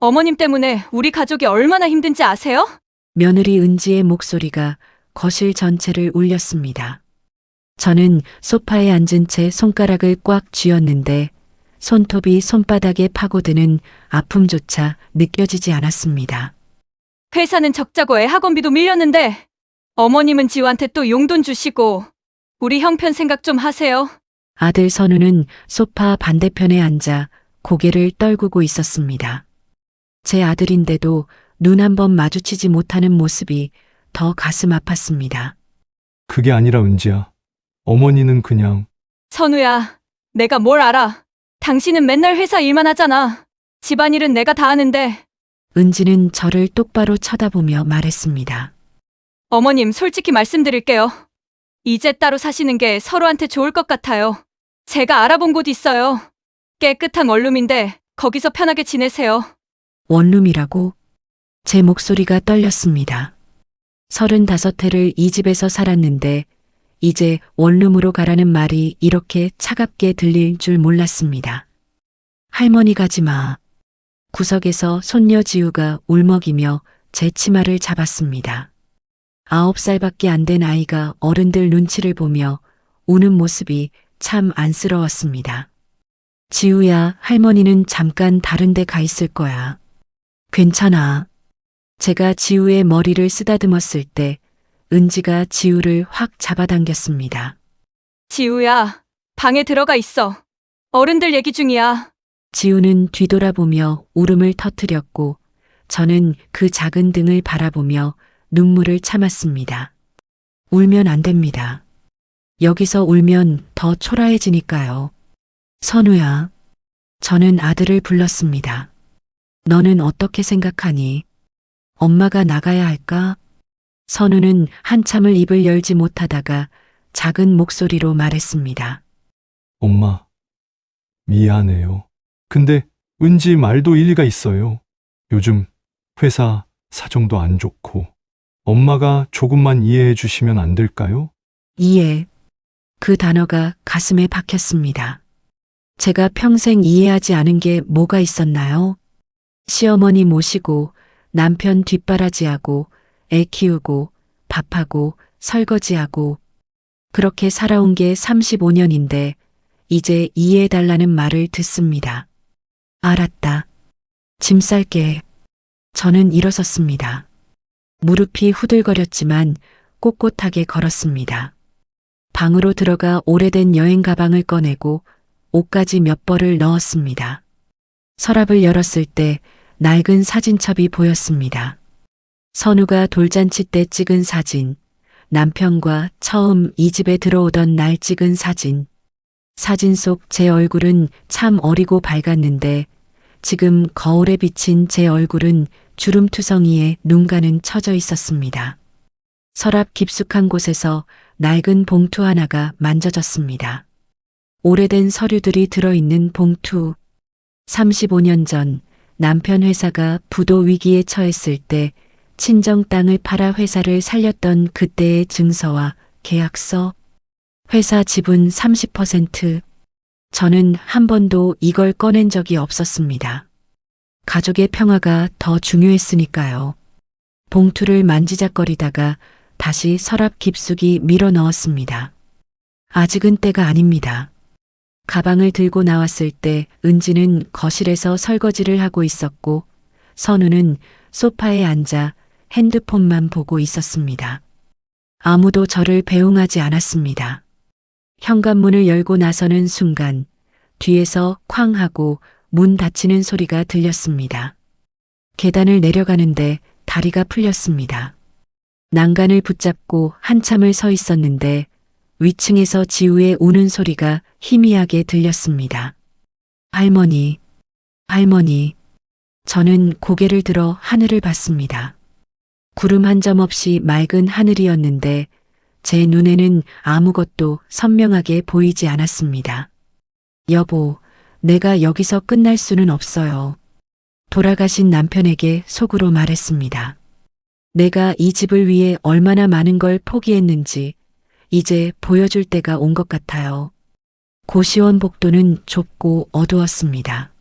어머님 때문에 우리 가족이 얼마나 힘든지 아세요? 며느리 은지의 목소리가 거실 전체를 울렸습니다. 저는 소파에 앉은 채 손가락을 꽉 쥐었는데 손톱이 손바닥에 파고드는 아픔조차 느껴지지 않았습니다. 회사는 적자고 애 학원비도 밀렸는데 어머님은 지우한테 또 용돈 주시고 우리 형편 생각 좀 하세요. 아들 선우는 소파 반대편에 앉아 고개를 떨구고 있었습니다. 제 아들인데도 눈 한 번 마주치지 못하는 모습이 더 가슴 아팠습니다. 그게 아니라 은지야. 어머니는 그냥 선우야, 내가 뭘 알아. 당신은 맨날 회사 일만 하잖아. 집안일은 내가 다 하는데. 은지는 저를 똑바로 쳐다보며 말했습니다. 어머님, 솔직히 말씀드릴게요. 이제 따로 사시는 게 서로한테 좋을 것 같아요. 제가 알아본 곳 있어요. 깨끗한 원룸인데 거기서 편하게 지내세요. 원룸이라고? 제 목소리가 떨렸습니다. 35해를 이 집에서 살았는데 이제 원룸으로 가라는 말이 이렇게 차갑게 들릴 줄 몰랐습니다. 할머니 가지 마. 구석에서 손녀 지우가 울먹이며 제 치마를 잡았습니다. 9살밖에 안 된 아이가 어른들 눈치를 보며 우는 모습이 참 안쓰러웠습니다. 지우야, 할머니는 잠깐 다른 데 가 있을 거야. 괜찮아. 제가 지우의 머리를 쓰다듬었을 때 은지가 지우를 확 잡아당겼습니다. 지우야, 방에 들어가 있어. 어른들 얘기 중이야. 지우는 뒤돌아보며 울음을 터뜨렸고 저는 그 작은 등을 바라보며 눈물을 참았습니다. 울면 안 됩니다. 여기서 울면 더 초라해지니까요. 선우야. 저는 아들을 불렀습니다. 너는 어떻게 생각하니? 엄마가 나가야 할까? 선우는 한참을 입을 열지 못하다가 작은 목소리로 말했습니다. 엄마, 미안해요. 근데 은지 말도 일리가 있어요. 요즘 회사 사정도 안 좋고 엄마가 조금만 이해해 주시면 안 될까요? 이해. 그 단어가 가슴에 박혔습니다. 제가 평생 이해하지 않은 게 뭐가 있었나요? 시어머니 모시고 남편 뒷바라지하고 애 키우고 밥하고 설거지하고 그렇게 살아온 게 35년인데 이제 이해해달라는 말을 듣습니다. 알았다. 짐 쌀게. 저는 일어섰습니다. 무릎이 후들거렸지만 꼿꼿하게 걸었습니다. 방으로 들어가 오래된 여행 가방을 꺼내고 옷까지 몇 벌을 넣었습니다. 서랍을 열었을 때 낡은 사진첩이 보였습니다. 선우가 돌잔치 때 찍은 사진, 남편과 처음 이 집에 들어오던 날 찍은 사진. 사진 속 제 얼굴은 참 어리고 밝았는데 지금 거울에 비친 제 얼굴은 주름투성이에 눈가는 처져 있었습니다. 서랍 깊숙한 곳에서 낡은 봉투 하나가 만져졌습니다. 오래된 서류들이 들어있는 봉투. 35년 전 남편 회사가 부도 위기에 처했을 때 친정 땅을 팔아 회사를 살렸던 그때의 증서와 계약서. 회사 지분 30%. 저는 한 번도 이걸 꺼낸 적이 없었습니다. 가족의 평화가 더 중요했으니까요. 봉투를 만지작거리다가 다시 서랍 깊숙이 밀어 넣었습니다. 아직은 때가 아닙니다. 가방을 들고 나왔을 때 은지는 거실에서 설거지를 하고 있었고 선우는 소파에 앉아 핸드폰만 보고 있었습니다. 아무도 저를 배웅하지 않았습니다. 현관문을 열고 나서는 순간 뒤에서 쾅 하고 문 닫히는 소리가 들렸습니다. 계단을 내려가는데 다리가 풀렸습니다. 난간을 붙잡고 한참을 서 있었는데 위층에서 지우의 우는 소리가 희미하게 들렸습니다. 할머니, 할머니. 저는 고개를 들어 하늘을 봤습니다. 구름 한 점 없이 맑은 하늘이었는데 제 눈에는 아무것도 선명하게 보이지 않았습니다. 여보, 내가 여기서 끝날 수는 없어요. 돌아가신 남편에게 속으로 말했습니다. 내가 이 집을 위해 얼마나 많은 걸 포기했는지 이제 보여줄 때가 온 것 같아요. 고시원 복도는 좁고 어두웠습니다.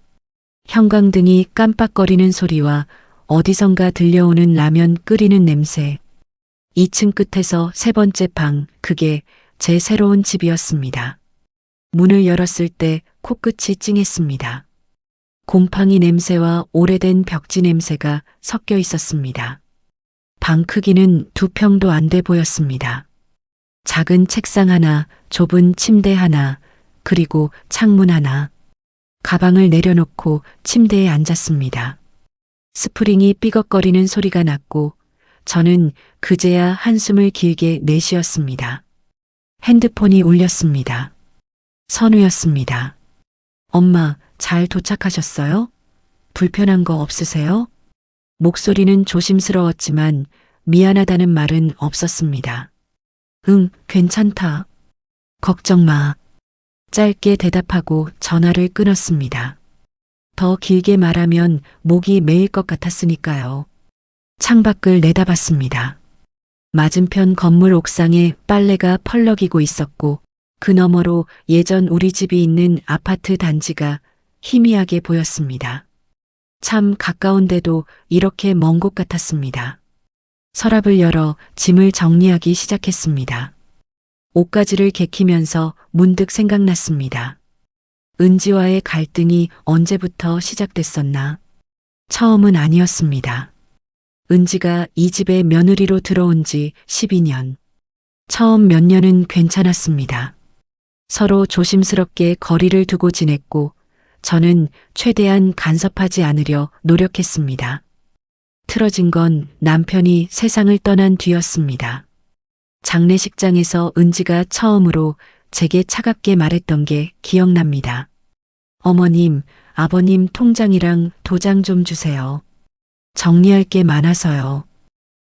형광등이 깜빡거리는 소리와 어디선가 들려오는 라면 끓이는 냄새. 2층 끝에서 세 번째 방, 그게 제 새로운 집이었습니다. 문을 열었을 때 코끝이 찡했습니다. 곰팡이 냄새와 오래된 벽지 냄새가 섞여 있었습니다. 방 크기는 2평도 안 돼 보였습니다. 작은 책상 하나, 좁은 침대 하나, 그리고 창문 하나. 가방을 내려놓고 침대에 앉았습니다. 스프링이 삐걱거리는 소리가 났고 저는 그제야 한숨을 길게 내쉬었습니다. 핸드폰이 울렸습니다. 선우였습니다. 엄마, 잘 도착하셨어요? 불편한 거 없으세요? 목소리는 조심스러웠지만 미안하다는 말은 없었습니다. 응, 괜찮다. 걱정 마. 짧게 대답하고 전화를 끊었습니다. 더 길게 말하면 목이 메일 것 같았으니까요. 창밖을 내다봤습니다. 맞은편 건물 옥상에 빨래가 펄럭이고 있었고 그 너머로 예전 우리 집이 있는 아파트 단지가 희미하게 보였습니다. 참 가까운데도 이렇게 먼 곳 같았습니다. 서랍을 열어 짐을 정리하기 시작했습니다. 옷가지를 개키면서 문득 생각났습니다. 은지와의 갈등이 언제부터 시작됐었나? 처음은 아니었습니다. 은지가 이 집에 며느리로 들어온 지 12년. 처음 몇 년은 괜찮았습니다. 서로 조심스럽게 거리를 두고 지냈고 저는 최대한 간섭하지 않으려 노력했습니다. 틀어진 건 남편이 세상을 떠난 뒤였습니다. 장례식장에서 은지가 처음으로 제게 차갑게 말했던 게 기억납니다. 어머님, 아버님 통장이랑 도장 좀 주세요. 정리할 게 많아서요.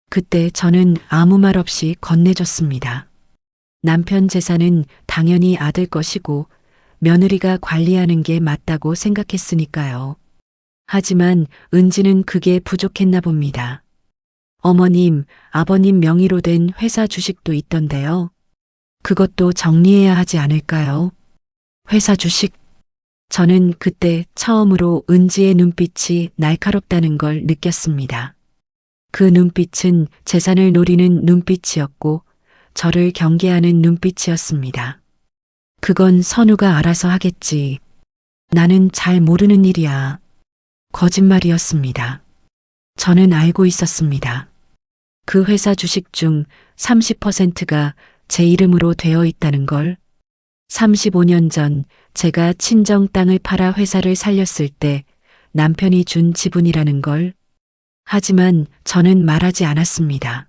그때 저는 아무 말 없이 건네줬습니다. 남편 재산은 당연히 아들 것이고 며느리가 관리하는 게 맞다고 생각했으니까요. 하지만 은지는 그게 부족했나 봅니다. 어머님, 아버님 명의로 된 회사 주식도 있던데요. 그것도 정리해야 하지 않을까요? 회사 주식. 저는 그때 처음으로 은지의 눈빛이 날카롭다는 걸 느꼈습니다. 그 눈빛은 재산을 노리는 눈빛이었고 저를 경계하는 눈빛이었습니다. 그건 선우가 알아서 하겠지. 나는 잘 모르는 일이야. 거짓말이었습니다. 저는 알고 있었습니다. 그 회사 주식 중 30%가 제 이름으로 되어 있다는 걸. 35년 전 제가 친정 땅을 팔아 회사를 살렸을 때 남편이 준 지분이라는 걸. 하지만 저는 말하지 않았습니다.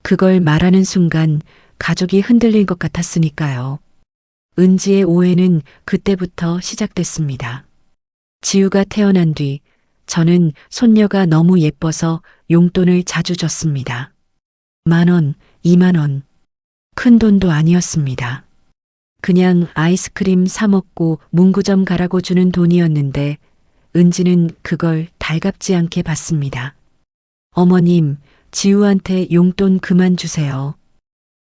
그걸 말하는 순간 가족이 흔들릴 것 같았으니까요. 은지의 오해는 그때부터 시작됐습니다. 지우가 태어난 뒤 저는 손녀가 너무 예뻐서 용돈을 자주 줬습니다. 10,000원, 20,000원. 큰 돈도 아니었습니다. 그냥 아이스크림 사 먹고 문구점 가라고 주는 돈이었는데 은지는 그걸 달갑지 않게 받습니다. 어머님, 지우한테 용돈 그만 주세요.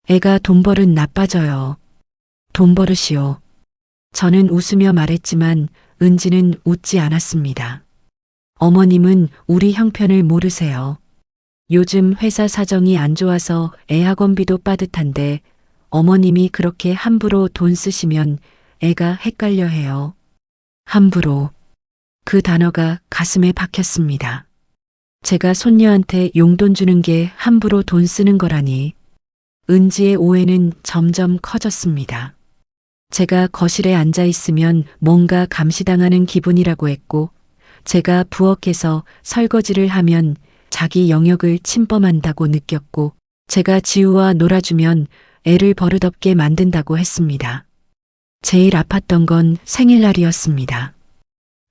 애가 돈 버릇 나빠져요. 돈 버릇이요. 저는 웃으며 말했지만 은지는 웃지 않았습니다. 어머님은 우리 형편을 모르세요. 요즘 회사 사정이 안 좋아서 애 학원비도 빠듯한데 어머님이 그렇게 함부로 돈 쓰시면 애가 헷갈려 해요. 함부로. 그 단어가 가슴에 박혔습니다. 제가 손녀한테 용돈 주는 게 함부로 돈 쓰는 거라니. 은지의 오해는 점점 커졌습니다. 제가 거실에 앉아 있으면 뭔가 감시당하는 기분이라고 했고 제가 부엌에서 설거지를 하면 자기 영역을 침범한다고 느꼈고 제가 지우와 놀아주면 애를 버릇없게 만든다고 했습니다. 제일 아팠던 건 생일날이었습니다.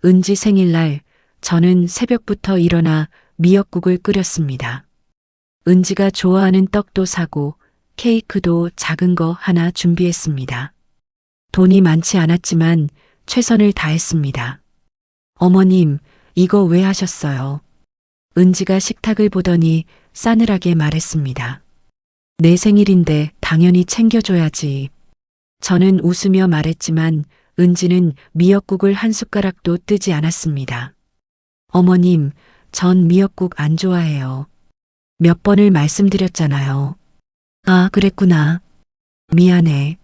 은지 생일날 저는 새벽부터 일어나 미역국을 끓였습니다. 은지가 좋아하는 떡도 사고 케이크도 작은 거 하나 준비했습니다. 돈이 많지 않았지만 최선을 다했습니다. 어머님, 이거 왜 하셨어요? 은지가 식탁을 보더니 싸늘하게 말했습니다. 내 생일인데 당연히 챙겨줘야지. 저는 웃으며 말했지만 은지는 미역국을 한 숟가락도 뜨지 않았습니다. 어머님, 전 미역국 안 좋아해요. 몇 번을 말씀드렸잖아요. 아, 그랬구나. 미안해.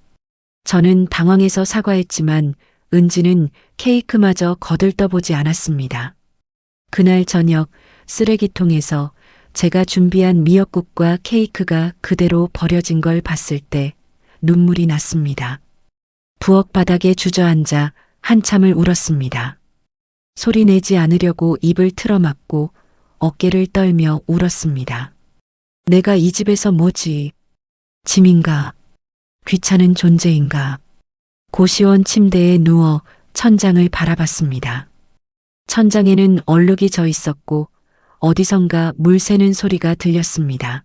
저는 당황해서 사과했지만 은지는 케이크마저 거들떠보지 않았습니다. 그날 저녁 쓰레기통에서 제가 준비한 미역국과 케이크가 그대로 버려진 걸 봤을 때 눈물이 났습니다. 부엌 바닥에 주저앉아 한참을 울었습니다. 소리 내지 않으려고 입을 틀어막고 어깨를 떨며 울었습니다. 내가 이 집에서 뭐지? 짐인가? 귀찮은 존재인가? 고시원 침대에 누워 천장을 바라봤습니다. 천장에는 얼룩이 져 있었고 어디선가 물 새는 소리가 들렸습니다.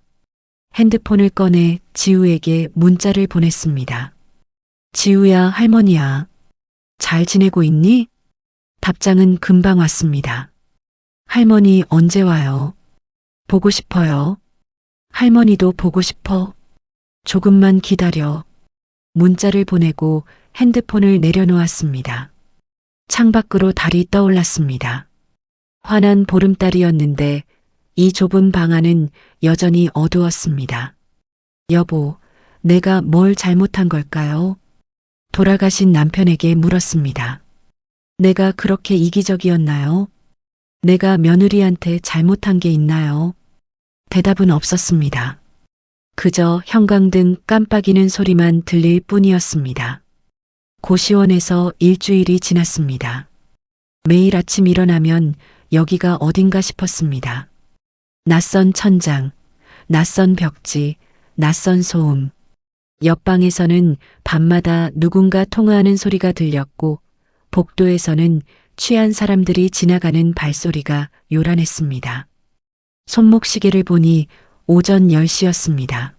핸드폰을 꺼내 지우에게 문자를 보냈습니다. 지우야, 할머니야. 잘 지내고 있니? 답장은 금방 왔습니다. 할머니 언제 와요? 보고 싶어요. 할머니도 보고 싶어. 조금만 기다려. 문자를 보내고 핸드폰을 내려놓았습니다. 창밖으로 달이 떠올랐습니다. 환한 보름달이었는데 이 좁은 방 안은 여전히 어두웠습니다. 여보, 내가 뭘 잘못한 걸까요? 돌아가신 남편에게 물었습니다. 내가 그렇게 이기적이었나요? 내가 며느리한테 잘못한 게 있나요? 대답은 없었습니다. 그저 형광등 깜빡이는 소리만 들릴 뿐이었습니다. 고시원에서 일주일이 지났습니다. 매일 아침 일어나면 여기가 어딘가 싶었습니다. 낯선 천장, 낯선 벽지, 낯선 소음. 옆방에서는 밤마다 누군가 통화하는 소리가 들렸고 복도에서는 취한 사람들이 지나가는 발소리가 요란했습니다. 손목시계를 보니 오전 10시였습니다.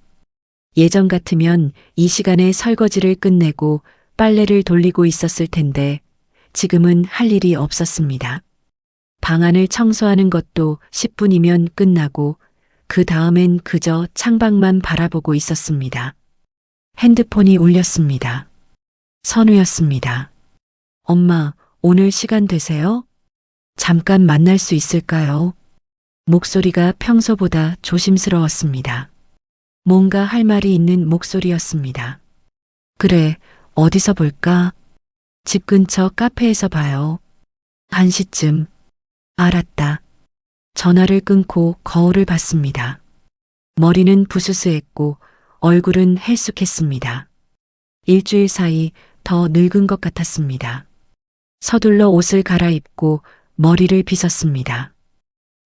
예전 같으면 이 시간에 설거지를 끝내고 빨래를 돌리고 있었을 텐데 지금은 할 일이 없었습니다. 방 안을 청소하는 것도 10분이면 끝나고 그 다음엔 그저 창밖만 바라보고 있었습니다. 핸드폰이 울렸습니다. 선우였습니다. 엄마, 오늘 시간 되세요? 잠깐 만날 수 있을까요? 목소리가 평소보다 조심스러웠습니다. 뭔가 할 말이 있는 목소리였습니다. 그래, 어디서 볼까? 집 근처 카페에서 봐요. 1시쯤. 알았다. 전화를 끊고 거울을 봤습니다. 머리는 부스스했고 얼굴은 헬쑥했습니다. 일주일 사이 더 늙은 것 같았습니다. 서둘러 옷을 갈아입고 머리를 빗었습니다.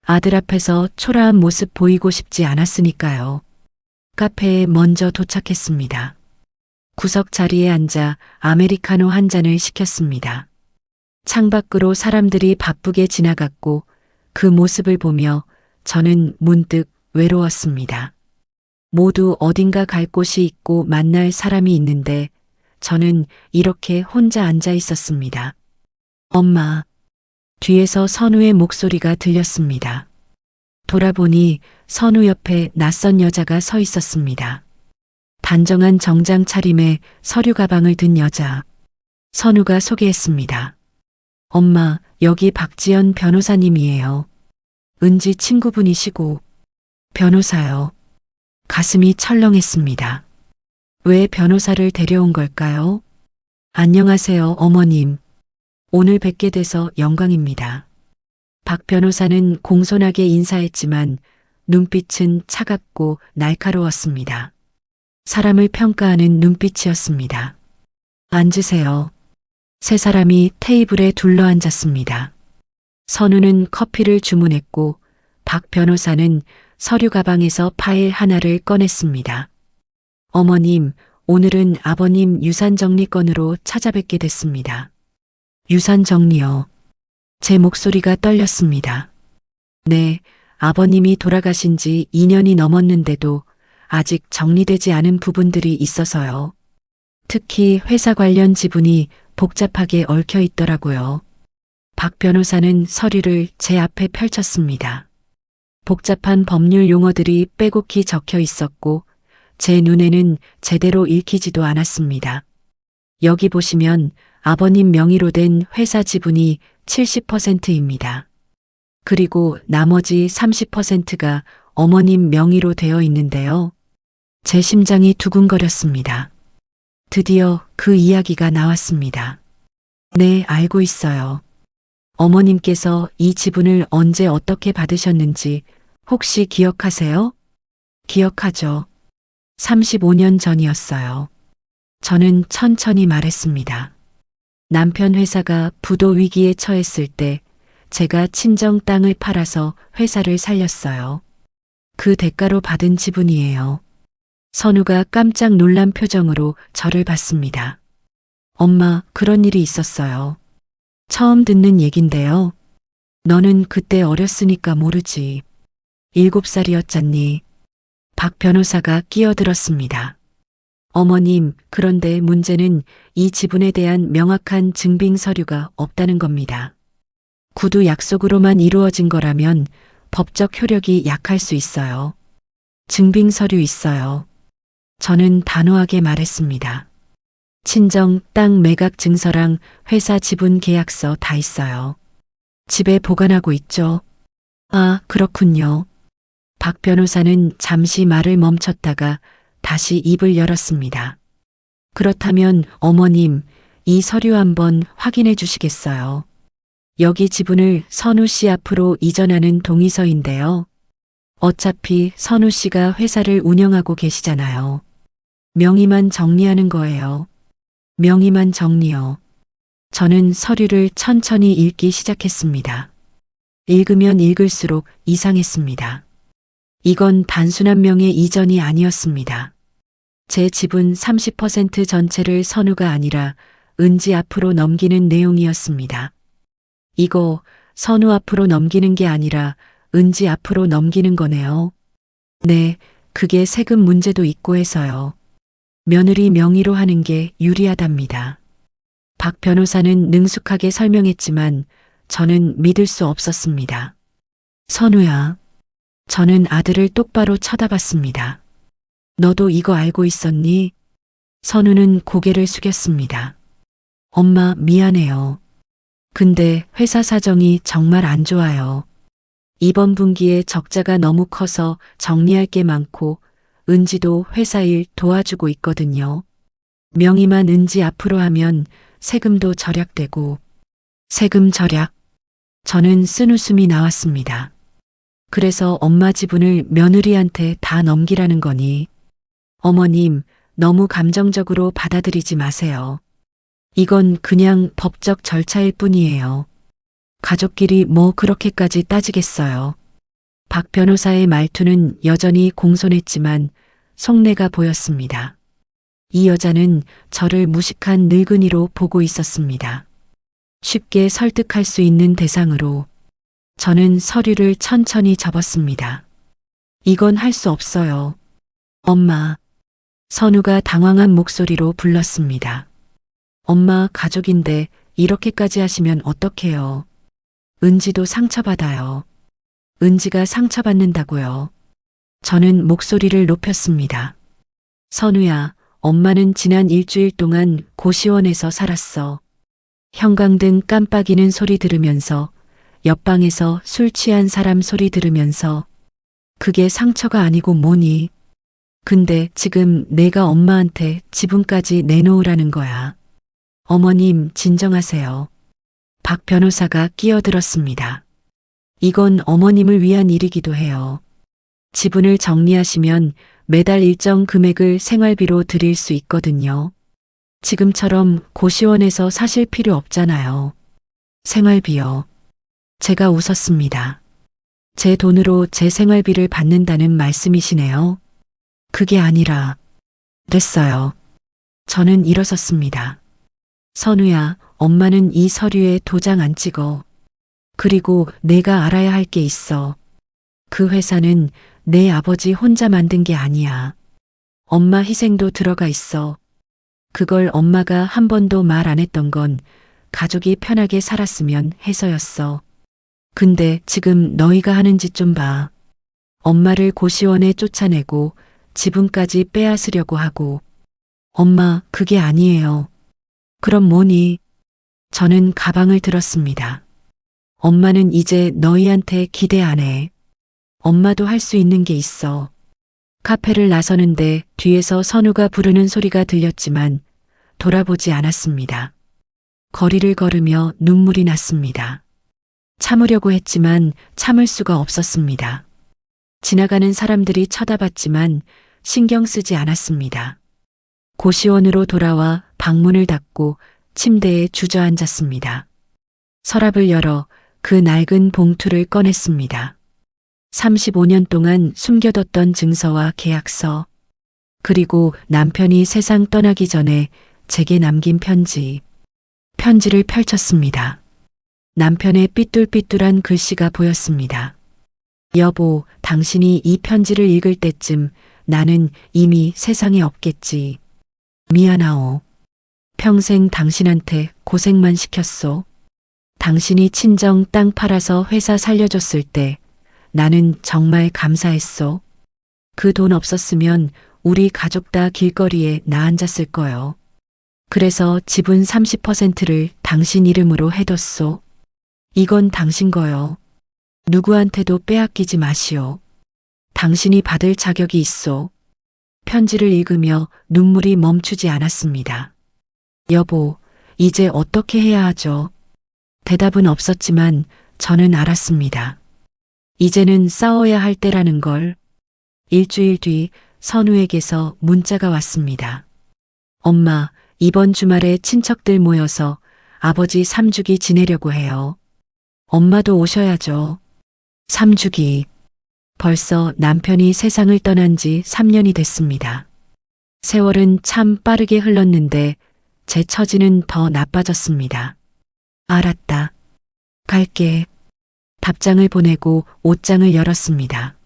아들 앞에서 초라한 모습 보이고 싶지 않았으니까요. 카페에 먼저 도착했습니다. 구석 자리에 앉아 아메리카노 한 잔을 시켰습니다. 창밖으로 사람들이 바쁘게 지나갔고 그 모습을 보며 저는 문득 외로웠습니다. 모두 어딘가 갈 곳이 있고 만날 사람이 있는데 저는 이렇게 혼자 앉아 있었습니다. 엄마. 뒤에서 선우의 목소리가 들렸습니다. 돌아보니 선우 옆에 낯선 여자가 서 있었습니다. 단정한 정장 차림에 서류 가방을 든 여자. 선우가 소개했습니다. 엄마, 여기 박지연 변호사님이에요. 은지 친구분이시고. 변호사요. 가슴이 철렁했습니다. 왜 변호사를 데려온 걸까요? 안녕하세요, 어머님. 오늘 뵙게 돼서 영광입니다. 박 변호사는 공손하게 인사했지만 눈빛은 차갑고 날카로웠습니다. 사람을 평가하는 눈빛이었습니다. 앉으세요. 세 사람이 테이블에 둘러앉았습니다. 선우는 커피를 주문했고 박 변호사는 서류 가방에서 파일 하나를 꺼냈습니다. 어머님, 오늘은 아버님 유산 정리 건으로 찾아뵙게 됐습니다. 유산 정리요. 제 목소리가 떨렸습니다. 네, 아버님이 돌아가신 지 2년이 넘었는데도 아직 정리되지 않은 부분들이 있어서요. 특히 회사 관련 지분이 복잡하게 얽혀 있더라고요. 박 변호사는 서류를 제 앞에 펼쳤습니다. 복잡한 법률 용어들이 빼곡히 적혀 있었고 제 눈에는 제대로 읽히지도 않았습니다. 여기 보시면 아버님 명의로 된 회사 지분이 70%입니다. 그리고 나머지 30%가 어머님 명의로 되어 있는데요. 제 심장이 두근거렸습니다. 드디어 그 이야기가 나왔습니다. 네, 알고 있어요. 어머님께서 이 지분을 언제 어떻게 받으셨는지 혹시 기억하세요? 기억하죠. 35년 전이었어요. 저는 천천히 말했습니다. 남편 회사가 부도 위기에 처했을 때 제가 친정 땅을 팔아서 회사를 살렸어요. 그 대가로 받은 지분이에요. 선우가 깜짝 놀란 표정으로 저를 봤습니다. 엄마, 그런 일이 있었어요. 처음 듣는 얘긴데요. 너는 그때 어렸으니까 모르지. 7살이었잖니. 박 변호사가 끼어들었습니다. 어머님, 그런데 문제는 이 지분에 대한 명확한 증빙 서류가 없다는 겁니다. 구두 약속으로만 이루어진 거라면 법적 효력이 약할 수 있어요. 증빙 서류 있어요. 저는 단호하게 말했습니다. 친정 땅 매각 증서랑 회사 지분 계약서 다 있어요. 집에 보관하고 있죠. 아, 그렇군요. 박 변호사는 잠시 말을 멈췄다가 다시 입을 열었습니다. 그렇다면 어머님, 이 서류 한번 확인해 주시겠어요? 여기 지분을 선우 씨 앞으로 이전하는 동의서인데요. 어차피 선우 씨가 회사를 운영하고 계시잖아요. 명의만 정리하는 거예요. 명의만 정리요. 저는 서류를 천천히 읽기 시작했습니다. 읽으면 읽을수록 이상했습니다. 이건 단순한 명의 이전이 아니었습니다. 제 지분 30% 전체를 선우가 아니라 은지 앞으로 넘기는 내용이었습니다. 이거 선우 앞으로 넘기는 게 아니라 은지 앞으로 넘기는 거네요. 네, 그게 세금 문제도 있고 해서요. 며느리 명의로 하는 게 유리하답니다. 박 변호사는 능숙하게 설명했지만 저는 믿을 수 없었습니다. 선우야. 저는 아들을 똑바로 쳐다봤습니다. 너도 이거 알고 있었니? 선우는 고개를 숙였습니다. 엄마, 미안해요. 근데 회사 사정이 정말 안 좋아요. 이번 분기에 적자가 너무 커서 정리할 게 많고 은지도 회사 일 도와주고 있거든요. 명의만 은지 앞으로 하면 세금도 절약되고. 세금 절약. 저는 쓴웃음이 나왔습니다. 그래서 엄마 지분을 며느리한테 다 넘기라는 거니. 어머님, 너무 감정적으로 받아들이지 마세요. 이건 그냥 법적 절차일 뿐이에요. 가족끼리 뭐 그렇게까지 따지겠어요. 박 변호사의 말투는 여전히 공손했지만 속내가 보였습니다. 이 여자는 저를 무식한 늙은이로 보고 있었습니다. 쉽게 설득할 수 있는 대상으로. 저는 서류를 천천히 접었습니다. 이건 할 수 없어요. 엄마. 선우가 당황한 목소리로 불렀습니다. 엄마, 가족인데 이렇게까지 하시면 어떡해요. 은지도 상처받아요. 은지가 상처받는다고요. 저는 목소리를 높였습니다. 선우야, 엄마는 지난 일주일 동안 고시원에서 살았어. 형광등 깜빡이는 소리 들으면서 옆방에서 술 취한 사람 소리 들으면서. 그게 상처가 아니고 뭐니? 근데 지금 내가 엄마한테 지분까지 내놓으라는 거야. 어머님, 진정하세요. 박 변호사가 끼어들었습니다. 이건 어머님을 위한 일이기도 해요. 지분을 정리하시면 매달 일정 금액을 생활비로 드릴 수 있거든요. 지금처럼 고시원에서 사실 필요 없잖아요. 생활비요. 제가 웃었습니다. 제 돈으로 제 생활비를 받는다는 말씀이시네요. 그게 아니라. 됐어요. 저는 일어섰습니다. 선우야, 엄마는 이 서류에 도장 안 찍어. 그리고 내가 알아야 할 게 있어. 그 회사는 내 아버지 혼자 만든 게 아니야. 엄마 희생도 들어가 있어. 그걸 엄마가 한 번도 말 안 했던 건 가족이 편하게 살았으면 해서였어. 근데 지금 너희가 하는 짓 좀 봐. 엄마를 고시원에 쫓아내고 지분까지 빼앗으려고 하고. 엄마, 그게 아니에요. 그럼 뭐니? 저는 가방을 들었습니다. 엄마는 이제 너희한테 기대 안 해. 엄마도 할 수 있는 게 있어. 카페를 나서는데 뒤에서 선우가 부르는 소리가 들렸지만 돌아보지 않았습니다. 거리를 걸으며 눈물이 났습니다. 참으려고 했지만 참을 수가 없었습니다. 지나가는 사람들이 쳐다봤지만 신경 쓰지 않았습니다. 고시원으로 돌아와 방문을 닫고 침대에 주저앉았습니다. 서랍을 열어 그 낡은 봉투를 꺼냈습니다. 35년 동안 숨겨뒀던 증서와 계약서, 그리고 남편이 세상 떠나기 전에 제게 남긴 편지. 편지를 펼쳤습니다. 남편의 삐뚤삐뚤한 글씨가 보였습니다. 여보, 당신이 이 편지를 읽을 때쯤 나는 이미 세상에 없겠지. 미안하오. 평생 당신한테 고생만 시켰소. 당신이 친정 땅 팔아서 회사 살려줬을 때 나는 정말 감사했소. 그 돈 없었으면 우리 가족 다 길거리에 나앉았을 거요. 그래서 지분 30%를 당신 이름으로 해뒀소. 이건 당신 거요. 누구한테도 빼앗기지 마시오. 당신이 받을 자격이 있소. 편지를 읽으며 눈물이 멈추지 않았습니다. 여보, 이제 어떻게 해야 하죠? 대답은 없었지만 저는 알았습니다. 이제는 싸워야 할 때라는 걸. 일주일 뒤 선우에게서 문자가 왔습니다. 엄마, 이번 주말에 친척들 모여서 아버지 3주기 지내려고 해요. 엄마도 오셔야죠. 3주기. 벌써 남편이 세상을 떠난 지 3년이 됐습니다. 세월은 참 빠르게 흘렀는데 제 처지는 더 나빠졌습니다. 알았다. 갈게. 답장을 보내고 옷장을 열었습니다.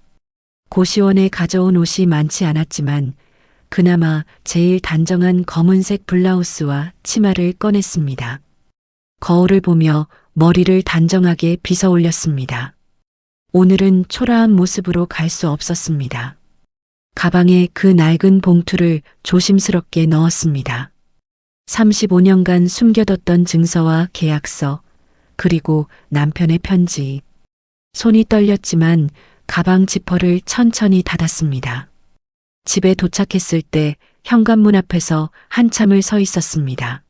고시원에 가져온 옷이 많지 않았지만 그나마 제일 단정한 검은색 블라우스와 치마를 꺼냈습니다. 거울을 보며 머리를 단정하게 빗어 올렸습니다. 오늘은 초라한 모습으로 갈 수 없었습니다. 가방에 그 낡은 봉투를 조심스럽게 넣었습니다. 35년간 숨겨뒀던 증서와 계약서, 그리고 남편의 편지. 손이 떨렸지만 가방 지퍼를 천천히 닫았습니다. 집에 도착했을 때 현관문 앞에서 한참을 서 있었습니다.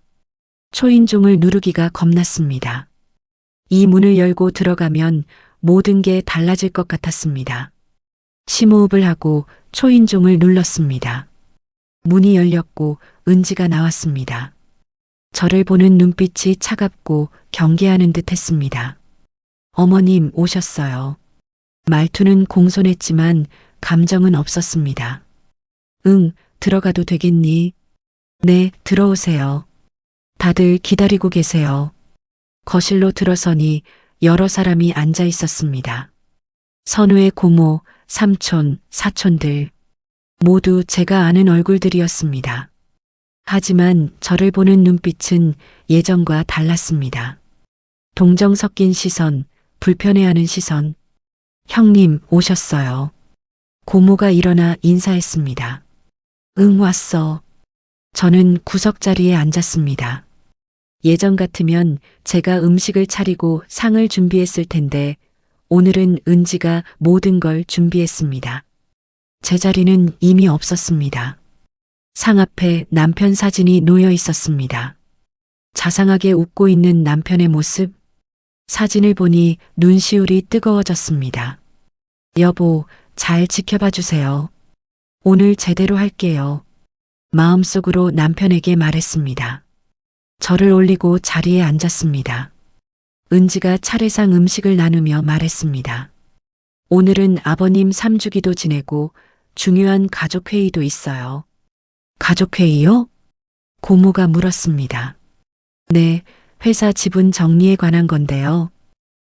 초인종을 누르기가 겁났습니다. 이 문을 열고 들어가면 모든 게 달라질 것 같았습니다. 심호흡을 하고 초인종을 눌렀습니다. 문이 열렸고 은지가 나왔습니다. 저를 보는 눈빛이 차갑고 경계하는 듯 했습니다. 어머님 오셨어요. 말투는 공손했지만 감정은 없었습니다. 응, 들어가도 되겠니? 네, 들어오세요. 다들 기다리고 계세요. 거실로 들어서니 여러 사람이 앉아 있었습니다. 선우의 고모, 삼촌, 사촌들. 모두 제가 아는 얼굴들이었습니다. 하지만 저를 보는 눈빛은 예전과 달랐습니다. 동정 섞인 시선, 불편해하는 시선. 형님 오셨어요. 고모가 일어나 인사했습니다. 응, 왔어. 저는 구석자리에 앉았습니다. 예전 같으면 제가 음식을 차리고 상을 준비했을 텐데 오늘은 은지가 모든 걸 준비했습니다. 제 자리는 이미 없었습니다. 상 앞에 남편 사진이 놓여 있었습니다. 자상하게 웃고 있는 남편의 모습. 사진을 보니 눈시울이 뜨거워졌습니다. 여보, 잘 지켜봐 주세요. 오늘 제대로 할게요. 마음속으로 남편에게 말했습니다. 저를 올리고 자리에 앉았습니다. 은지가 차례상 음식을 나누며 말했습니다. 오늘은 아버님 3주기도 지내고 중요한 가족회의도 있어요. 가족회의요? 고모가 물었습니다. 네, 회사 지분 정리에 관한 건데요.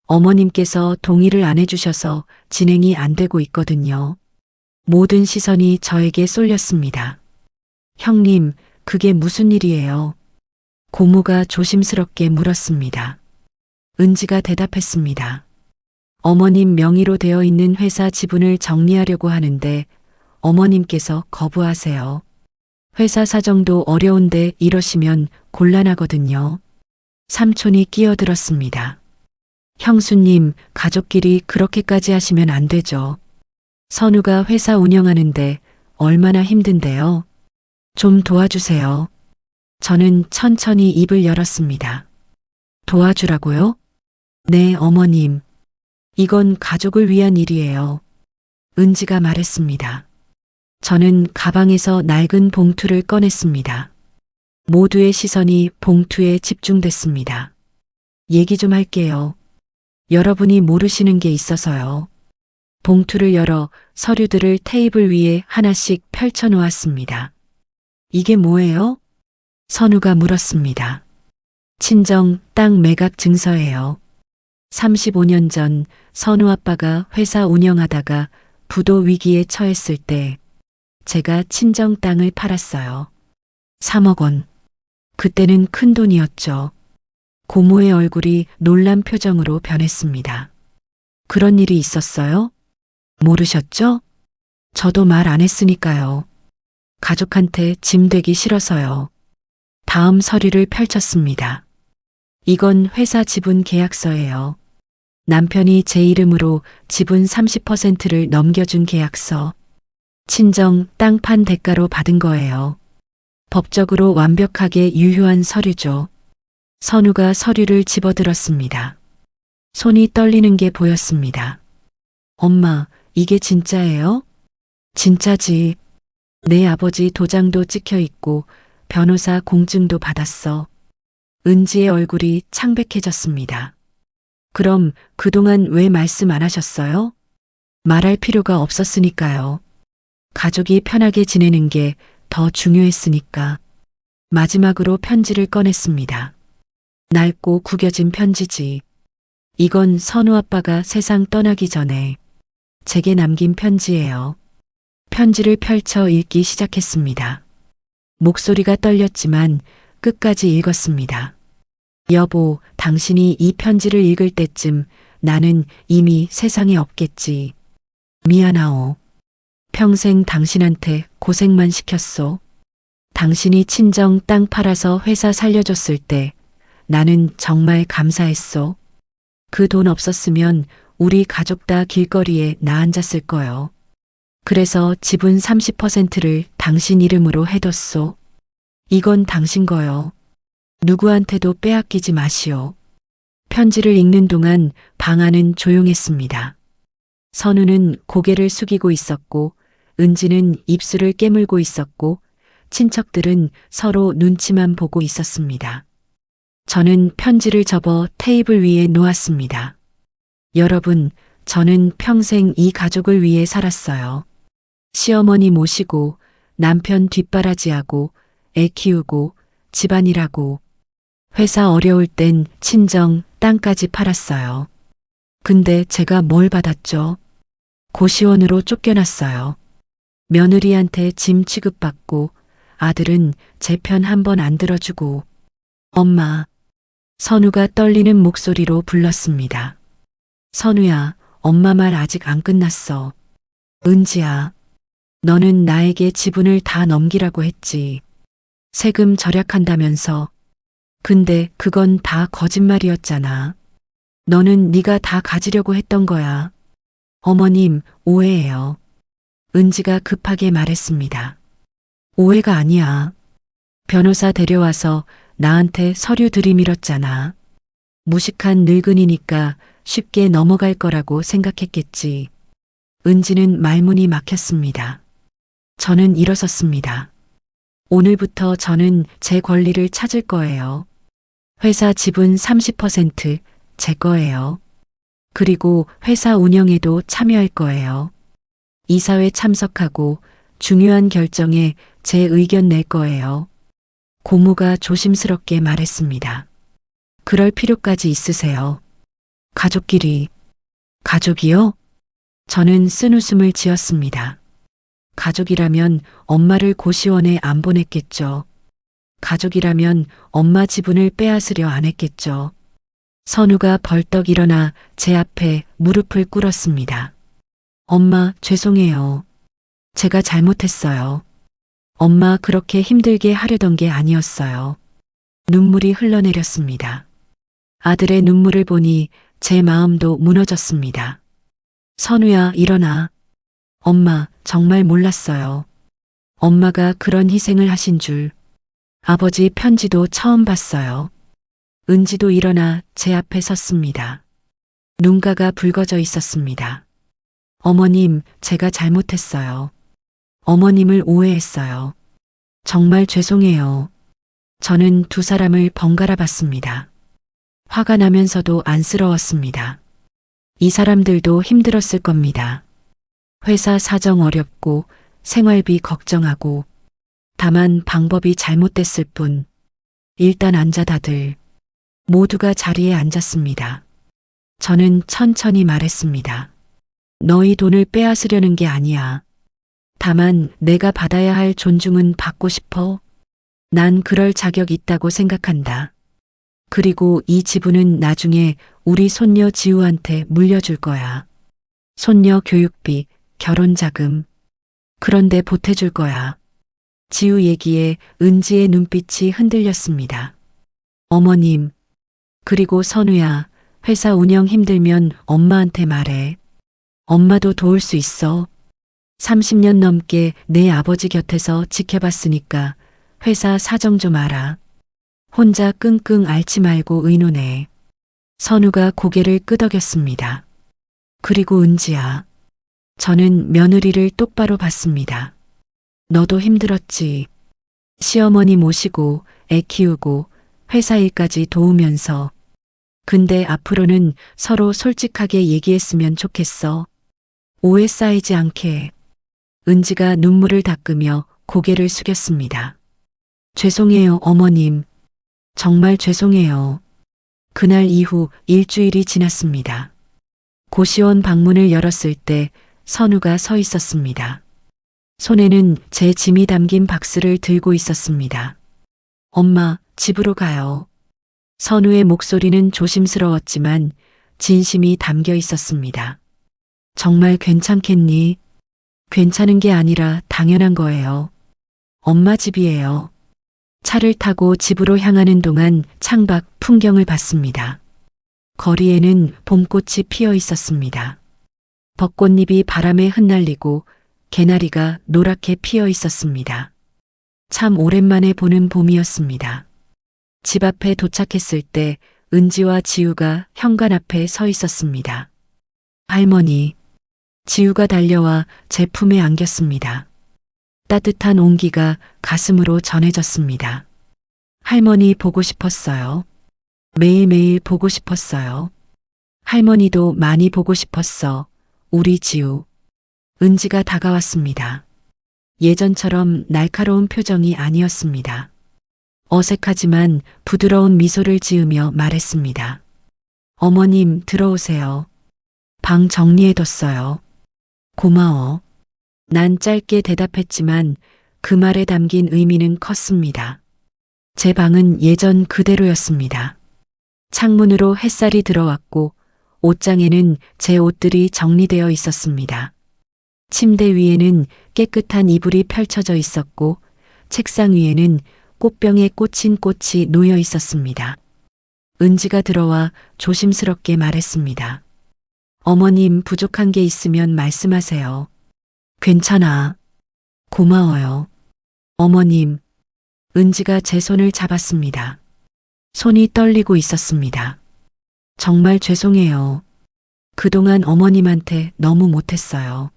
어머님께서 동의를 안 해주셔서 진행이 안 되고 있거든요. 모든 시선이 저에게 쏠렸습니다. 형님, 그게 무슨 일이에요? 고모가 조심스럽게 물었습니다. 은지가 대답했습니다. 어머님 명의로 되어 있는 회사 지분을 정리하려고 하는데 어머님께서 거부하세요. 회사 사정도 어려운데 이러시면 곤란하거든요. 삼촌이 끼어들었습니다. 형수님, 가족끼리 그렇게까지 하시면 안 되죠. 선우가 회사 운영하는데 얼마나 힘든데요. 좀 도와주세요. 저는 천천히 입을 열었습니다. 도와주라고요? 네, 어머님. 이건 가족을 위한 일이에요. 은지가 말했습니다. 저는 가방에서 낡은 봉투를 꺼냈습니다. 모두의 시선이 봉투에 집중됐습니다. 얘기 좀 할게요. 여러분이 모르시는 게 있어서요. 봉투를 열어 서류들을 테이블 위에 하나씩 펼쳐 놓았습니다. 이게 뭐예요? 선우가 물었습니다. 친정 땅 매각 증서예요. 35년 전 선우 아빠가 회사 운영하다가 부도 위기에 처했을 때 제가 친정 땅을 팔았어요. 3억 원. 그때는 큰 돈이었죠. 고모의 얼굴이 놀란 표정으로 변했습니다. 그런 일이 있었어요? 모르셨죠? 저도 말 안 했으니까요. 가족한테 짐 되기 싫어서요. 다음 서류를 펼쳤습니다. 이건 회사 지분 계약서예요. 남편이 제 이름으로 지분 30%를 넘겨준 계약서. 친정 땅 판 대가로 받은 거예요. 법적으로 완벽하게 유효한 서류죠. 선우가 서류를 집어들었습니다. 손이 떨리는 게 보였습니다. 엄마, 이게 진짜예요? 진짜지. 내 아버지 도장도 찍혀 있고 변호사 공증도 받았어. 은지의 얼굴이 창백해졌습니다. 그럼 그동안 왜 말씀 안 하셨어요? 말할 필요가 없었으니까요. 가족이 편하게 지내는 게 더 중요했으니까. 마지막으로 편지를 꺼냈습니다. 낡고 구겨진 편지지. 이건 선우 아빠가 세상 떠나기 전에 제게 남긴 편지예요. 편지를 펼쳐 읽기 시작했습니다. 목소리가 떨렸지만 끝까지 읽었습니다. 여보, 당신이 이 편지를 읽을 때쯤 나는 이미 세상에 없겠지. 미안하오. 평생 당신한테 고생만 시켰소. 당신이 친정 땅 팔아서 회사 살려줬을 때 나는 정말 감사했소. 그 돈 없었으면 우리 가족 다 길거리에 나앉았을 거요. 그래서 지분 30%를 당신 이름으로 해뒀소. 이건 당신 거요. 누구한테도 빼앗기지 마시오. 편지를 읽는 동안 방 안은 조용했습니다. 선우는 고개를 숙이고 있었고 은지는 입술을 깨물고 있었고 친척들은 서로 눈치만 보고 있었습니다. 저는 편지를 접어 테이블 위에 놓았습니다. 여러분, 저는 평생 이 가족을 위해 살았어요. 시어머니 모시고 남편 뒷바라지하고 애 키우고 집안일하고 회사 어려울 땐 친정 땅까지 팔았어요. 근데 제가 뭘 받았죠? 고시원으로 쫓겨났어요. 며느리한테 짐 취급받고 아들은 제 편 한 번 안 들어주고. 엄마. 선우가 떨리는 목소리로 불렀습니다. 선우야, 엄마 말 아직 안 끝났어. 은지야, 너는 나에게 지분을 다 넘기라고 했지. 세금 절약한다면서. 근데 그건 다 거짓말이었잖아. 너는 네가 다 가지려고 했던 거야. 어머님, 오해예요. 은지가 급하게 말했습니다. 오해가 아니야. 변호사 데려와서 나한테 서류 들이밀었잖아. 무식한 늙은이니까 쉽게 넘어갈 거라고 생각했겠지. 은지는 말문이 막혔습니다. 저는 일어섰습니다. 오늘부터 저는 제 권리를 찾을 거예요. 회사 지분 30% 제 거예요. 그리고 회사 운영에도 참여할 거예요. 이사회 참석하고 중요한 결정에 제 의견 낼 거예요. 고모가 조심스럽게 말했습니다. 그럴 필요까지 있으세요. 가족끼리. 가족이요? 저는 쓴웃음을 지었습니다. 가족이라면 엄마를 고시원에 안 보냈겠죠. 가족이라면 엄마 지분을 빼앗으려 안 했겠죠. 선우가 벌떡 일어나 제 앞에 무릎을 꿇었습니다. 엄마, 죄송해요. 제가 잘못했어요. 엄마 그렇게 힘들게 하려던 게 아니었어요. 눈물이 흘러내렸습니다. 아들의 눈물을 보니 제 마음도 무너졌습니다. 선우야, 일어나. 엄마, 정말 몰랐어요. 엄마가 그런 희생을 하신 줄. 아버지 편지도 처음 봤어요. 은지도 일어나 제 앞에 섰습니다. 눈가가 붉어져 있었습니다. 어머님, 제가 잘못했어요. 어머님을 오해했어요. 정말 죄송해요. 저는 두 사람을 번갈아 봤습니다. 화가 나면서도 안쓰러웠습니다. 이 사람들도 힘들었을 겁니다. 회사 사정 어렵고 생활비 걱정하고 다만 방법이 잘못됐을 뿐. 일단 앉아 다들. 모두가 자리에 앉았습니다. 저는 천천히 말했습니다. 너희 돈을 빼앗으려는 게 아니야. 다만 내가 받아야 할 존중은 받고 싶어. 난 그럴 자격 있다고 생각한다. 그리고 이 지분은 나중에 우리 손녀 지우한테 물려줄 거야. 손녀 교육비, 결혼 자금. 그런데 보태줄 거야. 지우 얘기에 은지의 눈빛이 흔들렸습니다. 어머님, 그리고 선우야, 회사 운영 힘들면 엄마한테 말해. 엄마도 도울 수 있어. 30년 넘게 내 아버지 곁에서 지켜봤으니까 회사 사정 좀 알아. 혼자 끙끙 앓지 말고 의논해. 선우가 고개를 끄덕였습니다. 그리고 은지야. 저는 며느리를 똑바로 봤습니다. 너도 힘들었지. 시어머니 모시고 애 키우고 회사 일까지 도우면서. 근데 앞으로는 서로 솔직하게 얘기했으면 좋겠어. 오해 쌓이지 않게. 은지가 눈물을 닦으며 고개를 숙였습니다. 죄송해요, 어머님. 정말 죄송해요. 그날 이후 일주일이 지났습니다. 고시원 방문을 열었을 때 선우가 서 있었습니다. 손에는 제 짐이 담긴 박스를 들고 있었습니다. 엄마, 집으로 가요. 선우의 목소리는 조심스러웠지만 진심이 담겨 있었습니다. 정말 괜찮겠니? 괜찮은 게 아니라 당연한 거예요. 엄마 집이에요. 차를 타고 집으로 향하는 동안 창밖 풍경을 봤습니다. 거리에는 봄꽃이 피어 있었습니다. 벚꽃잎이 바람에 흩날리고 개나리가 노랗게 피어 있었습니다. 참 오랜만에 보는 봄이었습니다. 집 앞에 도착했을 때 은지와 지우가 현관 앞에 서 있었습니다. 할머니, 지우가 달려와 제 품에 안겼습니다. 따뜻한 온기가 가슴으로 전해졌습니다. 할머니 보고 싶었어요. 매일매일 보고 싶었어요. 할머니도 많이 보고 싶었어. 우리 지우. 은지가 다가왔습니다. 예전처럼 날카로운 표정이 아니었습니다. 어색하지만 부드러운 미소를 지으며 말했습니다. 어머님, 들어오세요. 방 정리해뒀어요. 고마워. 난 짧게 대답했지만 그 말에 담긴 의미는 컸습니다. 제 방은 예전 그대로였습니다. 창문으로 햇살이 들어왔고 옷장에는 제 옷들이 정리되어 있었습니다. 침대 위에는 깨끗한 이불이 펼쳐져 있었고 책상 위에는 꽃병에 꽂힌 꽃이 놓여 있었습니다. 은지가 들어와 조심스럽게 말했습니다. 어머님, 부족한 게 있으면 말씀하세요. 괜찮아. 고마워요. 어머님. 은지가 제 손을 잡았습니다. 손이 떨리고 있었습니다. 정말 죄송해요. 그동안 어머님한테 너무 못했어요.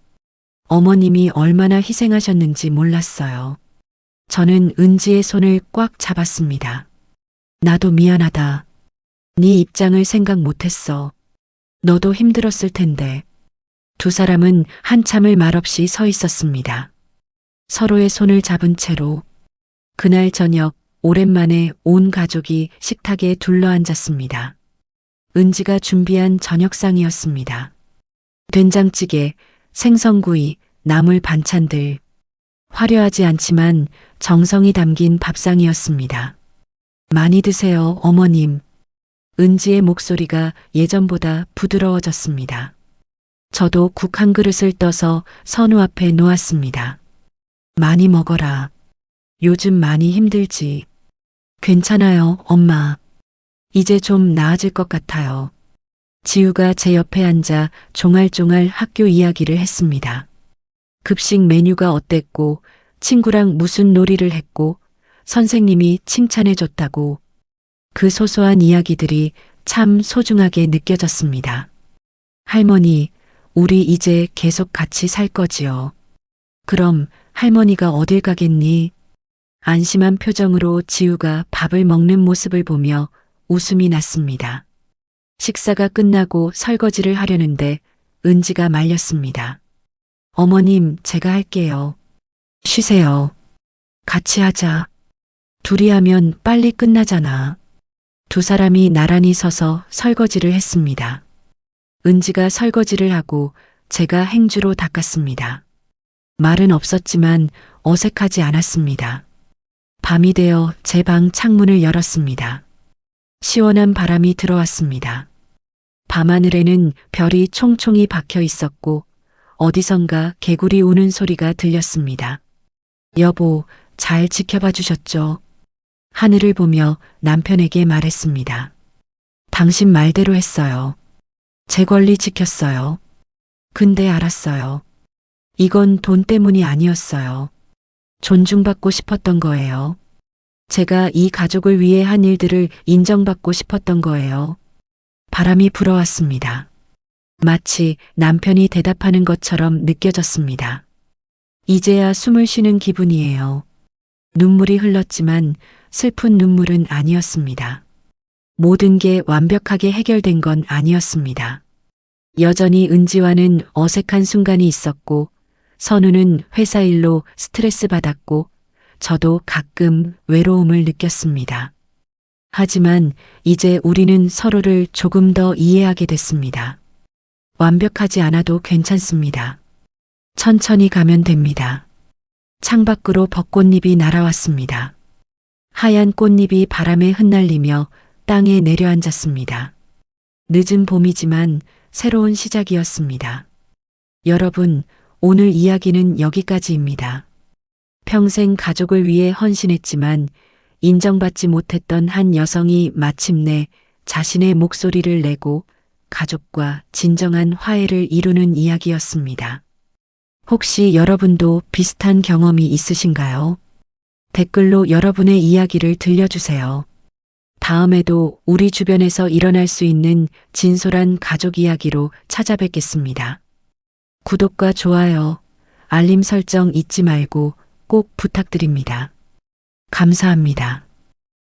어머님이 얼마나 희생하셨는지 몰랐어요. 저는 은지의 손을 꽉 잡았습니다. 나도 미안하다. 네 입장을 생각 못했어. 너도 힘들었을 텐데. 두 사람은 한참을 말없이 서 있었습니다. 서로의 손을 잡은 채로. 그날 저녁 오랜만에 온 가족이 식탁에 둘러앉았습니다. 은지가 준비한 저녁상이었습니다. 된장찌개, 생선구이, 나물 반찬들. 화려하지 않지만 정성이 담긴 밥상이었습니다. 많이 드세요, 어머님. 은지의 목소리가 예전보다 부드러워졌습니다. 저도 국 한 그릇을 떠서 선우 앞에 놓았습니다. 많이 먹어라. 요즘 많이 힘들지. 괜찮아요, 엄마. 이제 좀 나아질 것 같아요. 지우가 제 옆에 앉아 종알종알 학교 이야기를 했습니다. 급식 메뉴가 어땠고, 친구랑 무슨 놀이를 했고, 선생님이 칭찬해 줬다고. 그 소소한 이야기들이 참 소중하게 느껴졌습니다. 할머니, 우리 이제 계속 같이 살 거지요. 그럼 할머니가 어딜 가겠니? 안심한 표정으로 지우가 밥을 먹는 모습을 보며 웃음이 났습니다. 식사가 끝나고 설거지를 하려는데 은지가 말렸습니다. 어머님, 제가 할게요. 쉬세요. 같이 하자. 둘이 하면 빨리 끝나잖아. 두 사람이 나란히 서서 설거지를 했습니다. 은지가 설거지를 하고 제가 행주로 닦았습니다. 말은 없었지만 어색하지 않았습니다. 밤이 되어 제 방 창문을 열었습니다. 시원한 바람이 들어왔습니다. 밤하늘에는 별이 총총히 박혀 있었고 어디선가 개구리 우는 소리가 들렸습니다. 여보, 잘 지켜봐 주셨죠? 하늘을 보며 남편에게 말했습니다. 당신 말대로 했어요. 제 권리 지켰어요. 근데 알았어요. 이건 돈 때문이 아니었어요. 존중받고 싶었던 거예요. 제가 이 가족을 위해 한 일들을 인정받고 싶었던 거예요. 바람이 불어왔습니다. 마치 남편이 대답하는 것처럼 느껴졌습니다. 이제야 숨을 쉬는 기분이에요. 눈물이 흘렀지만 슬픈 눈물은 아니었습니다. 모든 게 완벽하게 해결된 건 아니었습니다. 여전히 은지와는 어색한 순간이 있었고, 선우는 회사 일로 스트레스 받았고, 저도 가끔 외로움을 느꼈습니다. 하지만 이제 우리는 서로를 조금 더 이해하게 됐습니다. 완벽하지 않아도 괜찮습니다. 천천히 가면 됩니다. 창밖으로 벚꽃잎이 날아왔습니다. 하얀 꽃잎이 바람에 흩날리며 땅에 내려앉았습니다. 늦은 봄이지만 새로운 시작이었습니다. 여러분, 오늘 이야기는 여기까지입니다. 평생 가족을 위해 헌신했지만 인정받지 못했던 한 여성이 마침내 자신의 목소리를 내고 가족과 진정한 화해를 이루는 이야기였습니다. 혹시 여러분도 비슷한 경험이 있으신가요? 댓글로 여러분의 이야기를 들려주세요. 다음에도 우리 주변에서 일어날 수 있는 진솔한 가족 이야기로 찾아뵙겠습니다. 구독과 좋아요, 알림 설정 잊지 말고 꼭 부탁드립니다. 감사합니다.